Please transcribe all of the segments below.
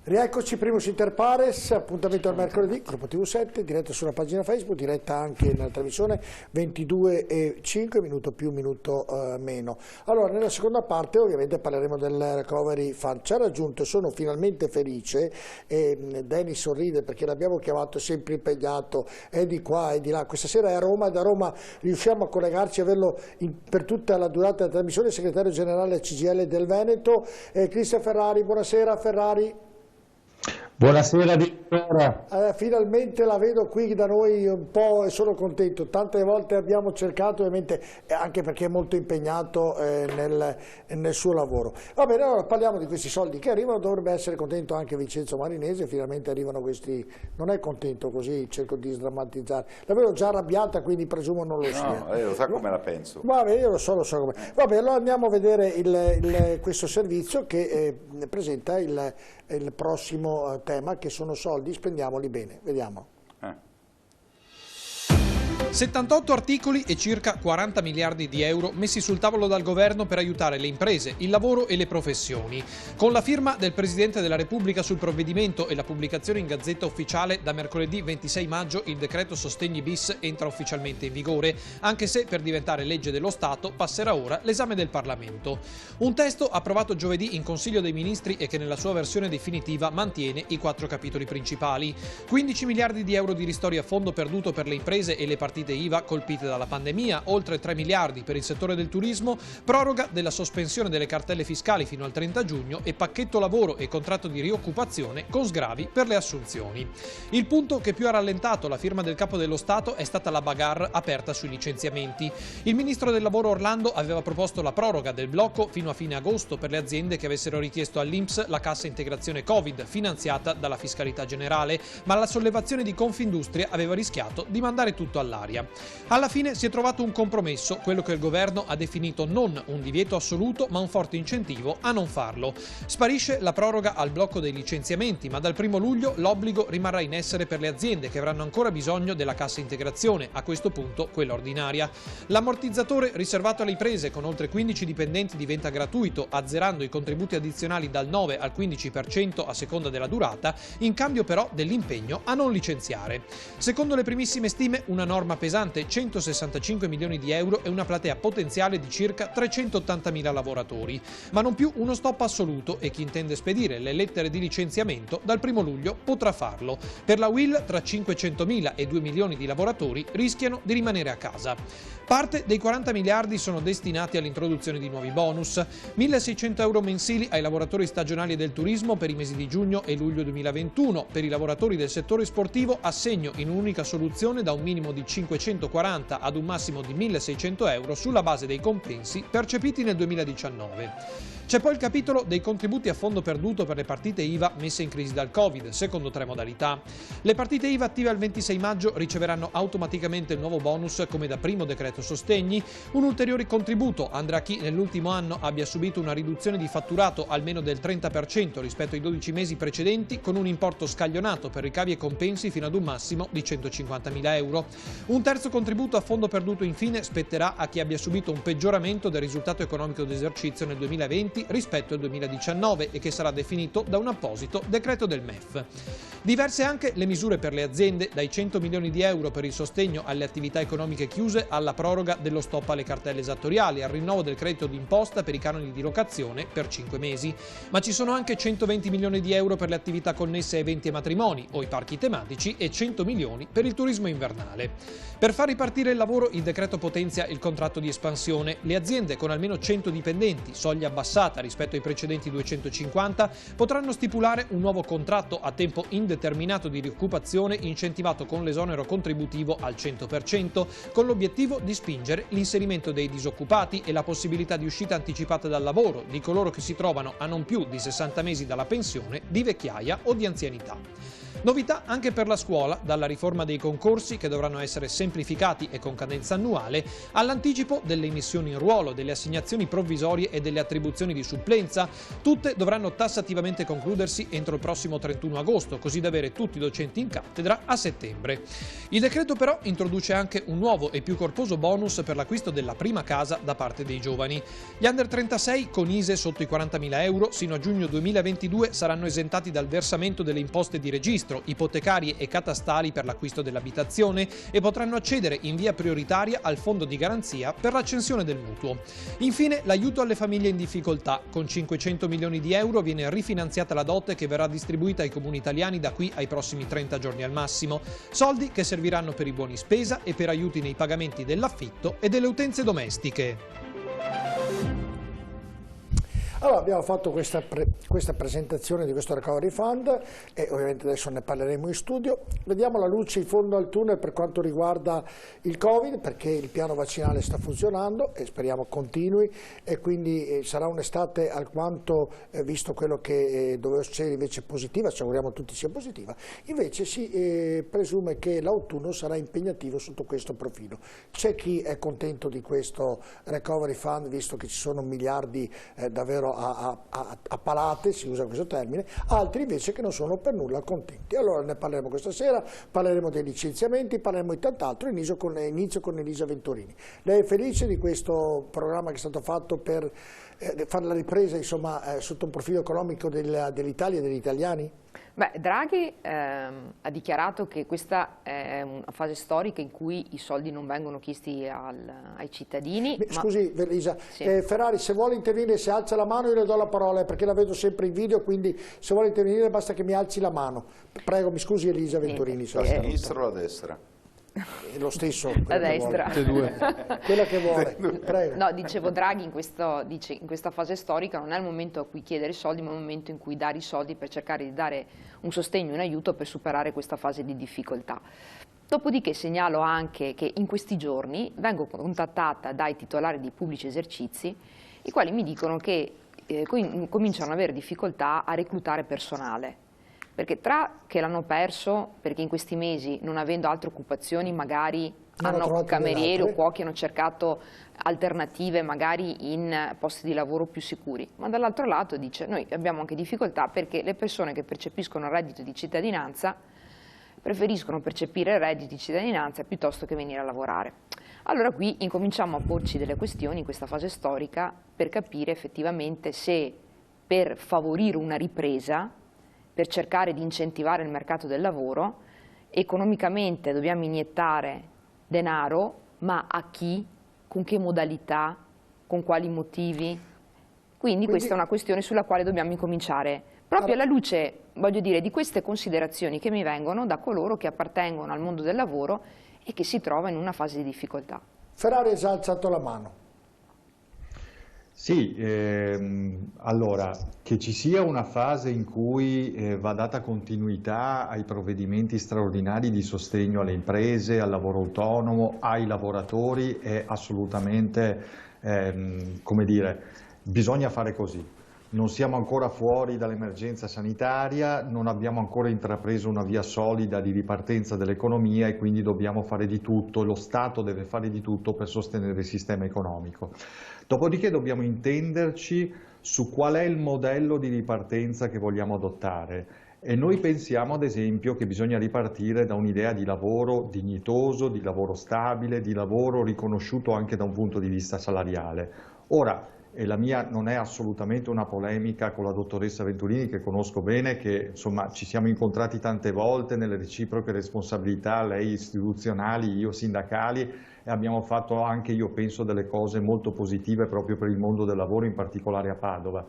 Rieccoci, Primus Inter Pares, appuntamento al mercoledì, Gruppo TV7, diretta sulla pagina Facebook, diretta anche nella trasmissione 22:05, minuto più, minuto meno. Allora, nella seconda parte ovviamente parleremo del Recovery Fund. Ci ha raggiunto, sono finalmente felice, e Danny sorride perché l'abbiamo chiamato sempre impegnato, è di qua e di là. Questa sera è a Roma, e da Roma riusciamo a collegarci, averlo per tutta la durata della trasmissione, segretario generale CGIL del Veneto, Cristian Ferrari. Buonasera Ferrari. Buonasera direttore. Finalmente la vedo qui da noi un po' e sono contento. Tante volte abbiamo cercato, ovviamente anche perché è molto impegnato nel suo lavoro. Va bene, allora parliamo di questi soldi che arrivano. Dovrebbe essere contento anche Vincenzo Marinese, finalmente arrivano questi. Non è contento, così cerco di sdrammatizzare. La vedo già arrabbiata, quindi presumo non lo sia. No, lo sa come la penso. Vabbè, io lo so come. Vabbè, allora andiamo a vedere questo servizio che presenta il prossimo tema, che sono soldi, spendiamoli bene. Vediamo. 78 articoli e circa 40 miliardi di euro messi sul tavolo dal governo per aiutare le imprese, il lavoro e le professioni. Con la firma del Presidente della Repubblica sul provvedimento e la pubblicazione in Gazzetta Ufficiale, da mercoledì 26 maggio il decreto Sostegni bis entra ufficialmente in vigore, anche se per diventare legge dello Stato passerà ora l'esame del Parlamento. Un testo approvato giovedì in Consiglio dei Ministri e che nella sua versione definitiva mantiene i 4 capitoli principali. 15 miliardi di euro di ristori a fondo perduto per le imprese e le partite IVA colpite dalla pandemia, oltre 3 miliardi per il settore del turismo, proroga della sospensione delle cartelle fiscali fino al 30 giugno e pacchetto lavoro e contratto di rioccupazione con sgravi per le assunzioni. Il punto che più ha rallentato la firma del Capo dello Stato è stata la bagarre aperta sui licenziamenti. Il ministro del lavoro Orlando aveva proposto la proroga del blocco fino a fine agosto per le aziende che avessero richiesto all'INPS la cassa integrazione Covid finanziata dalla fiscalità generale, ma la sollevazione di Confindustria aveva rischiato di mandare tutto all'aria. Alla fine si è trovato un compromesso, quello che il governo ha definito non un divieto assoluto ma un forte incentivo a non farlo. Sparisce la proroga al blocco dei licenziamenti, ma dal 1 luglio l'obbligo rimarrà in essere per le aziende che avranno ancora bisogno della cassa integrazione, a questo punto quella ordinaria. L'ammortizzatore riservato alle imprese con oltre 15 dipendenti diventa gratuito, azzerando i contributi addizionali dal 9 al 15% a seconda della durata, in cambio però dell'impegno a non licenziare. Secondo le primissime stime, una norma pesante 165 milioni di euro e una platea potenziale di circa 380.000 lavoratori, ma non più uno stop assoluto, e chi intende spedire le lettere di licenziamento dal 1 luglio potrà farlo. Per la UIL tra 500.000 e 2 milioni di lavoratori rischiano di rimanere a casa. Parte dei 40 miliardi sono destinati all'introduzione di nuovi bonus, 1.600 euro mensili ai lavoratori stagionali del turismo per i mesi di giugno e luglio 2021, per i lavoratori del settore sportivo assegno in un'unica soluzione da un minimo di 540 ad un massimo di 1.600 euro sulla base dei compensi percepiti nel 2019. C'è poi il capitolo dei contributi a fondo perduto per le partite IVA messe in crisi dal Covid, secondo 3 modalità. Le partite IVA attive al 26 maggio riceveranno automaticamente il nuovo bonus come da primo decreto sostegni. Un ulteriore contributo andrà a chi nell'ultimo anno abbia subito una riduzione di fatturato almeno del 30% rispetto ai 12 mesi precedenti, con un importo scaglionato per ricavi e compensi fino ad un massimo di 150.000 euro. Un terzo contributo a fondo perduto infine spetterà a chi abbia subito un peggioramento del risultato economico d'esercizio nel 2020 rispetto al 2019 e che sarà definito da un apposito decreto del MEF. Diverse anche le misure per le aziende, dai 100 milioni di euro per il sostegno alle attività economiche chiuse alla proroga dello stop alle cartelle esattoriali, al rinnovo del credito d'imposta per i canoni di locazione per 5 mesi. Ma ci sono anche 120 milioni di euro per le attività connesse a eventi e matrimoni o i parchi tematici e 100 milioni per il turismo invernale. Per far ripartire il lavoro, il decreto potenzia il contratto di espansione. Le aziende con almeno 100 dipendenti, soglia abbassata rispetto ai precedenti 250, potranno stipulare un nuovo contratto a tempo indeterminato di rioccupazione incentivato con l'esonero contributivo al 100%, con l'obiettivo di spingere l'inserimento dei disoccupati e la possibilità di uscita anticipata dal lavoro di coloro che si trovano a non più di 60 mesi dalla pensione, di vecchiaia o di anzianità. Novità anche per la scuola, dalla riforma dei concorsi che dovranno essere semplificati e con cadenza annuale, all'anticipo delle immissioni in ruolo, delle assegnazioni provvisorie e delle attribuzioni di supplenza. Tutte dovranno tassativamente concludersi entro il prossimo 31 agosto, così da avere tutti i docenti in cattedra a settembre. Il decreto però introduce anche un nuovo e più corposo bonus per l'acquisto della prima casa da parte dei giovani. Gli under 36 con ISEE sotto i 40.000 euro sino a giugno 2022 saranno esentati dal versamento delle imposte di registro, ipotecarie e catastali per l'acquisto dell'abitazione e potranno accedere in via prioritaria al fondo di garanzia per l'accensione del mutuo. Infine, l'aiuto alle famiglie in difficoltà. Con 500 milioni di euro viene rifinanziata la dote che verrà distribuita ai comuni italiani da qui ai prossimi 30 giorni al massimo. Soldi che serviranno per i buoni spesa e per aiuti nei pagamenti dell'affitto e delle utenze domestiche. Allora, abbiamo fatto questa presentazione di questo Recovery Fund e ovviamente adesso ne parleremo in studio. Vediamo la luce in fondo al tunnel per quanto riguarda il Covid, perché il piano vaccinale sta funzionando e speriamo continui, e quindi sarà un'estate alquanto, visto quello che doveva succedere invece positiva, ci auguriamo tutti sia positiva, invece si presume che l'autunno sarà impegnativo sotto questo profilo. C'è chi è contento di questo Recovery Fund, visto che ci sono miliardi davvero a palate, si usa questo termine, altri invece che non sono per nulla contenti. Allora ne parleremo questa sera, parleremo dei licenziamenti, parleremo di tant'altro. Inizio con Elisa Venturini. Lei è felice di questo programma che è stato fatto per fare la ripresa, insomma, sotto un profilo economico dell'Italia e degli italiani? Beh, Draghi ha dichiarato che questa è una fase storica in cui i soldi non vengono chiesti ai cittadini. Scusi Elisa, sì. Ferrari, se vuole intervenire, se alza la mano io le do la parola, perché la vedo sempre in video, quindi se vuole intervenire basta che mi alzi la mano. Prego, mi scusi Elisa Venturini. A sinistra o a destra? Lo stesso. A destra. Quella che vuole, prego. No, dicevo, Draghi in questa fase storica non è il momento a cui chiedere soldi, ma è il momento in cui dare i soldi per cercare di dare un sostegno, un aiuto per superare questa fase di difficoltà. Dopodiché segnalo anche che in questi giorni vengo contattata dai titolari di pubblici esercizi, i quali mi dicono che cominciano ad avere difficoltà a reclutare personale. Perché tra che l'hanno perso, perché in questi mesi, non avendo altre occupazioni, magari hanno camerieri o cuochi, hanno cercato alternative magari in posti di lavoro più sicuri, ma dall'altro lato dice noi abbiamo anche difficoltà perché le persone che percepiscono il reddito di cittadinanza preferiscono percepire il reddito di cittadinanza piuttosto che venire a lavorare. Allora qui incominciamo a porci delle questioni in questa fase storica per capire effettivamente se per favorire una ripresa, per cercare di incentivare il mercato del lavoro, economicamente dobbiamo iniettare denaro, ma a chi, con che modalità, con quali motivi? Quindi questa è una questione sulla quale dobbiamo incominciare, proprio alla luce, voglio dire, di queste considerazioni che mi vengono da coloro che appartengono al mondo del lavoro e che si trova in una fase di difficoltà. Ferrari ha già alzato la mano. Sì, allora, che ci sia una fase in cui va data continuità ai provvedimenti straordinari di sostegno alle imprese, al lavoro autonomo, ai lavoratori è assolutamente, come dire, bisogna fare così. Non siamo ancora fuori dall'emergenza sanitaria, non abbiamo ancora intrapreso una via solida di ripartenza dell'economia e quindi dobbiamo fare di tutto, lo Stato deve fare di tutto per sostenere il sistema economico. Dopodiché dobbiamo intenderci su qual è il modello di ripartenza che vogliamo adottare e noi pensiamo ad esempio che bisogna ripartire da un'idea di lavoro dignitoso, di lavoro stabile, di lavoro riconosciuto anche da un punto di vista salariale. Ora, e la mia non è assolutamente una polemica con la dottoressa Venturini, che conosco bene, che insomma ci siamo incontrati tante volte nelle reciproche responsabilità, lei istituzionali, io sindacali, e abbiamo fatto anche, io penso, delle cose molto positive proprio per il mondo del lavoro, in particolare a Padova.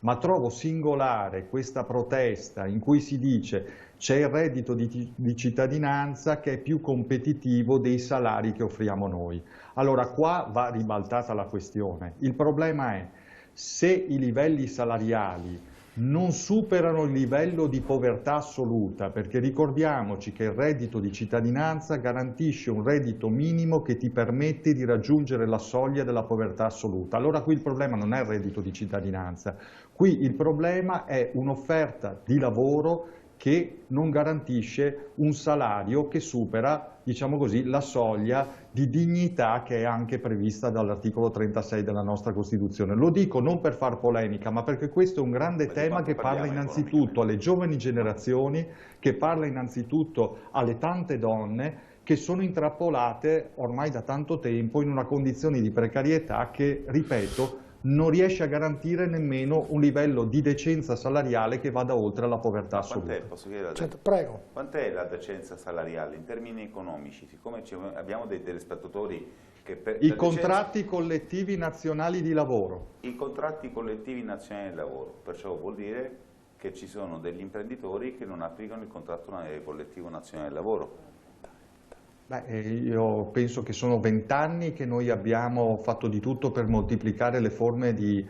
Ma trovo singolare questa protesta in cui si dice c'è il reddito di cittadinanza che è più competitivo dei salari che offriamo noi. Allora qua va ribaltata la questione. Il problema è se i livelli salariali non superano il livello di povertà assoluta, perché ricordiamoci che il reddito di cittadinanza garantisce un reddito minimo che ti permette di raggiungere la soglia della povertà assoluta. Allora qui il problema non è il reddito di cittadinanza, qui il problema è un'offerta di lavoro che non garantisce un salario che supera, diciamo così, la soglia di dignità che è anche prevista dall'articolo 36 della nostra Costituzione. Lo dico non per far polemica, ma perché questo è un grande tema che parla innanzitutto alle giovani generazioni, che parla innanzitutto alle tante donne che sono intrappolate ormai da tanto tempo in una condizione di precarietà che, ripeto, non riesce a garantire nemmeno un livello di decenza salariale che vada oltre la povertà assoluta. Posso chiedere, Certo, prego. quant'è la decenza salariale in termini economici? Siccome abbiamo dei telespettatori che I contratti collettivi nazionali di lavoro. I contratti collettivi nazionali di lavoro, perciò vuol dire che ci sono degli imprenditori che non applicano il contratto collettivo nazionale di lavoro. Beh, io penso che sono 20 anni che noi abbiamo fatto di tutto per moltiplicare le forme di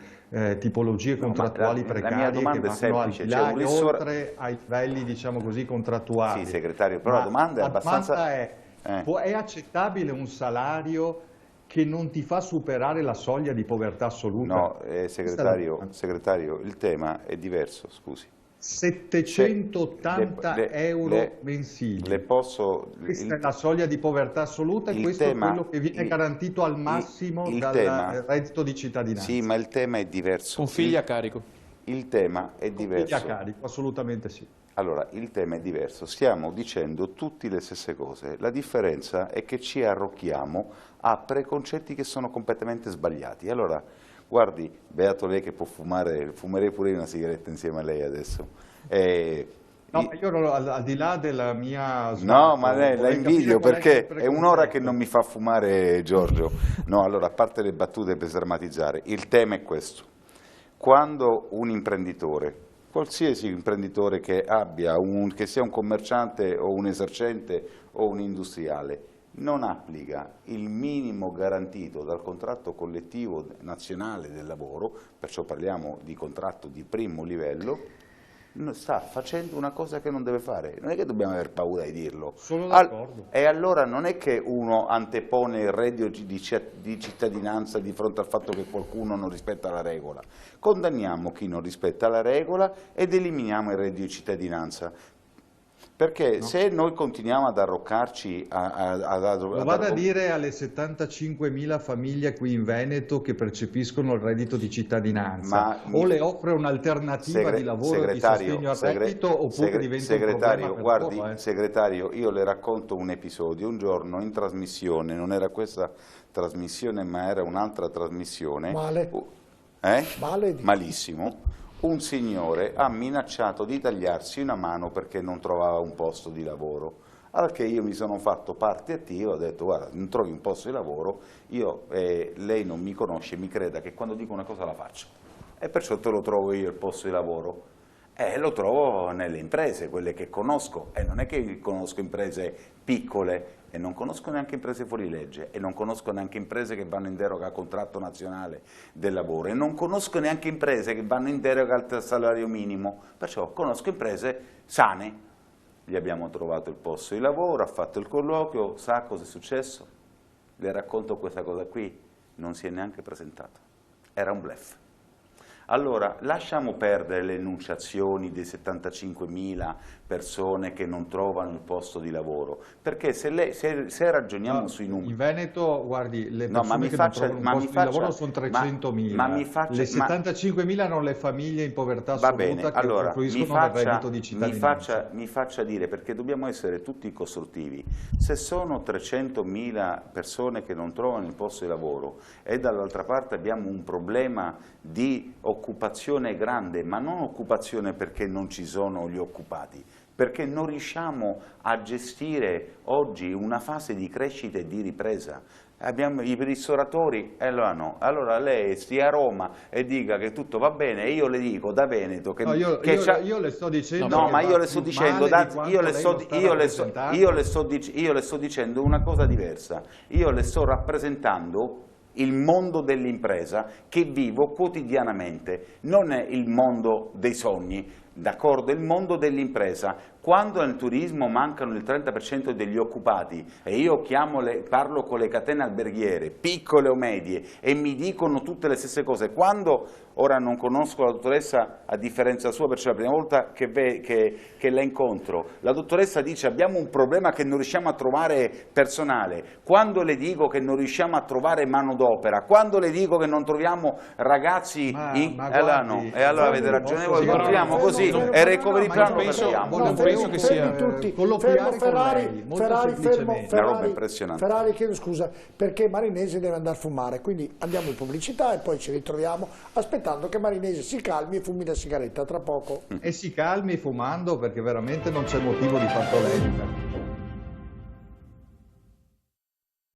tipologie contrattuali precarie che vanno al di là e oltre ai livelli, diciamo così, contrattuali. Sì, segretario, però la domanda è abbastanza... Domanda è accettabile un salario che non ti fa superare la soglia di povertà assoluta? No, segretario, il tema è diverso, scusi. 780 euro mensili. Questa è la soglia di povertà assoluta e questo è quello che viene garantito al massimo dal reddito di cittadinanza. Sì, ma il tema è diverso. Con figli a carico. Il tema è diverso. Figli a carico, assolutamente sì. Allora, il tema è diverso. Stiamo dicendo tutte le stesse cose. La differenza è che ci arrocchiamo a preconcetti che sono completamente sbagliati. Allora, guardi, beato lei che può fumare, fumerei pure una sigaretta insieme a lei adesso. No, io al di là della mia... No, ma la invidio perché è un'ora che non mi fa fumare Giorgio. No, allora, a parte le battute per sdrammatizzare, il tema è questo. Quando un imprenditore, qualsiasi imprenditore che abbia, che sia un commerciante o un esercente o un industriale, non applica il minimo garantito dal contratto collettivo nazionale del lavoro, perciò parliamo di contratto di primo livello, sta facendo una cosa che non deve fare. Non è che dobbiamo aver paura di dirlo. Sono d'accordo. E allora non è che uno antepone il reddito di cittadinanza di fronte al fatto che qualcuno non rispetta la regola. Condanniamo chi non rispetta la regola ed eliminiamo il reddito di cittadinanza. Perché se noi continuiamo ad arroccarci lo vado a dire alle 75.000 famiglie qui in Veneto che percepiscono il reddito di cittadinanza, o le offre un'alternativa di lavoro e di sostegno al reddito oppure diventa un problema per loro, Segretario, io le racconto un episodio. Un giorno in trasmissione, non era questa trasmissione ma era un'altra trasmissione. Male. Malissimo. Un signore ha minacciato di tagliarsi una mano perché non trovava un posto di lavoro. Allora che io mi sono fatto parte attiva, ho detto guarda, non trovi un posto di lavoro, lei non mi conosce, mi creda che quando dico una cosa la faccio. E perciò te lo trovo io il posto di lavoro. Lo trovo nelle imprese, quelle che conosco, e non è che conosco imprese piccole, e non conosco neanche imprese fuori legge, e non conosco neanche imprese che vanno in deroga al contratto nazionale del lavoro, e non conosco neanche imprese che vanno in deroga al salario minimo, perciò conosco imprese sane. Gli abbiamo trovato il posto di lavoro, ha fatto il colloquio, sa cosa è successo? Le racconto questa cosa qui, non si è neanche presentato, era un bluff. Allora, lasciamo perdere le enunciazioni dei 75.000 persone che non trovano il posto di lavoro, perché se ragioniamo sui numeri... In Veneto, guardi, le persone che non trovano un posto di lavoro sono 300.000, le 75.000 erano le famiglie in povertà assoluta che usufruiscono del reddito di cittadinanza. Mi faccia dire, perché dobbiamo essere tutti costruttivi, se sono 300.000 persone che non trovano il posto di lavoro e dall'altra parte abbiamo un problema di occupazione grande, ma non occupazione perché non ci sono gli occupati, perché non riusciamo a gestire oggi una fase di crescita e di ripresa. Abbiamo i ristoratori, allora no, allora lei stia a Roma e dica che tutto va bene e io le dico da Veneto che... No, io le sto dicendo... No, ma io le sto dicendo, io le sto dicendo una cosa diversa, io le sto rappresentando il mondo dell'impresa che vivo quotidianamente, non è il mondo dei sogni. d'accordo, il mondo dell'impresa. Quando nel turismo mancano il 30% degli occupati e io parlo con le catene alberghiere, piccole o medie, e mi dicono tutte le stesse cose, quando, ora non conosco la dottoressa a differenza sua perché è la prima volta che la incontro, la dottoressa dice abbiamo un problema che non riusciamo a trovare personale, quando le dico che non riusciamo a trovare manodopera, quando le dico che non troviamo ragazzi, allora no, e allora avete ragione voi, continuiamo così e recovery plan lo perdiamo. Penso che sia colloquiare con lei, Ferrari, chiedo scusa, perché Marinese deve andare a fumare, quindi andiamo in pubblicità e poi ci ritroviamo aspettando che Marinese si calmi e fumi la sigaretta tra poco. E si calmi fumando, perché veramente non c'è motivo di far polemica.